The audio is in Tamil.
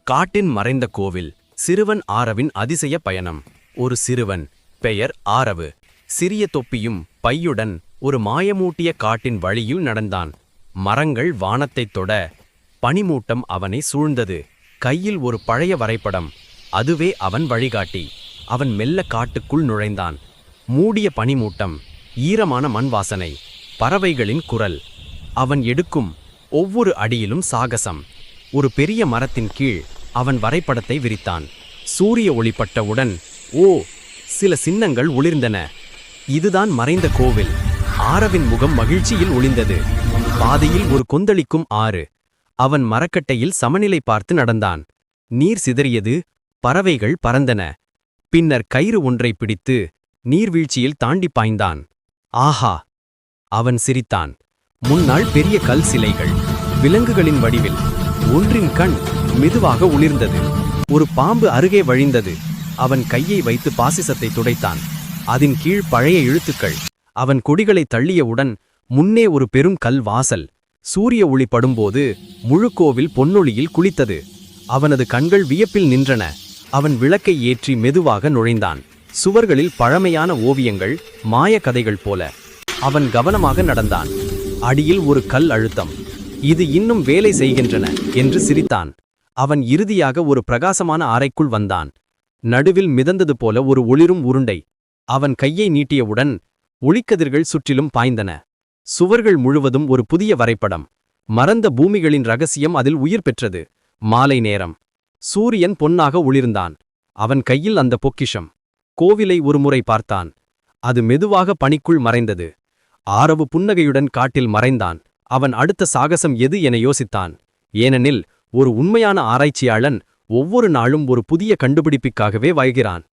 காட்டின் மறைந்த கோவில். சிறுவன் ஆரவின் அதிசய பயணம். ஒரு சிறுவன், பெயர் ஆரவு, சிறிய தொப்பியும் பையுடன் ஒரு மாயமூட்டிய காட்டின் வழியில் நடந்தான். மரங்கள் வானத்தைத் தொட, பனிமூட்டம் அவனை சூழ்ந்தது. கையில் ஒரு பழைய வரைபடம், அதுவே அவன் வழிகாட்டி. அவன் மெல்ல காட்டுக்குள் நுழைந்தான். மூடிய பனிமூட்டம், ஈரமான மண் வாசனை, பறவைகளின் குரல். அவன் எடுக்கும் ஒவ்வொரு அடியிலும் சாகசம். ஒரு பெரிய மரத்தின் கீழ் அவன் வரைபடத்தை விரித்தான். சூரிய ஒளிப்பட்டவுடன் ஓ, சில சின்னங்கள் ஒளிர்ந்தன. இதுதான் மறைந்த கோவில். ஆரவின் முகம் மகிழ்ச்சியில் ஒளிந்தது. பாதையில் ஒரு கொந்தளிக்கும் ஆறு. அவன் மரக்கட்டையில் சமநிலை பார்த்து நடந்தான். நீர் சிதறியது, பறவைகள் பறந்தன. பின்னர் கயிறு ஒன்றை பிடித்து நீர்வீழ்ச்சியில் தாண்டி பாய்ந்தான். ஆஹா! அவன் சிரித்தான். முன்னால் பெரிய கல் சிலைகள், விலங்குகளின் வடிவில். ஒன்றின் கண் மெதுவாக ஒளிர்ந்தது. ஒரு பாம்பு அருகே வழிந்தது. அவன் கையை வைத்து பாசிசத்தை துடைத்தான். அதன் கீழ் பழைய எழுத்துக்கள். அவன் கொடிகளை தள்ளியவுடன் முன்னே ஒரு பெரும் கல் வாசல். சூரிய ஒளி படும்போது முழு கோவில் பொன்னொளியில் குளித்தது. அவனது கண்கள் வியப்பில் நின்றன. அவன் விளக்கை ஏற்றி மெதுவாக நுழைந்தான். சுவர்களில் பழமையான ஓவியங்கள், மாய கதைகள் போல. அவன் கவனமாக நடந்தான். அடியில் ஒரு கல் அழுத்தம். இது இன்னும் வேலை செய்கின்றன என்று சிரித்தான். அவன் இறுதியாக ஒரு பிரகாசமான அறைக்குள் வந்தான். நடுவில் மிதந்தது போல ஒரு ஒளிரும் உருண்டை. அவன் கையை நீட்டியவுடன் ஒளிக்கதிர்கள் சுற்றிலும் பாய்ந்தன. சுவர்கள் முழுவதும் ஒரு புதிய வரைபடம். மறந்த பூமிகளின் ரகசியம் அதில் உயிர் பெற்றது. மாலை நேரம். சூரியன் பொன்னாக ஒளிர்ந்தான். அவன் கையில் அந்த பொக்கிஷம். கோவிலை ஒருமுறை பார்த்தான். அது மெதுவாக பனிக்குள் மறைந்தது. ஆரவு புன்னகையுடன் காட்டில் மறைந்தான். அவன் அடுத்த சாகசம் எது என யோசித்தான். ஏனெனில் ஒரு உண்மையான ஆராய்ச்சியாளன் ஒவ்வொரு நாளும் ஒரு புதிய கண்டுபிடிப்புக்காகவே வாழ்கிறான்.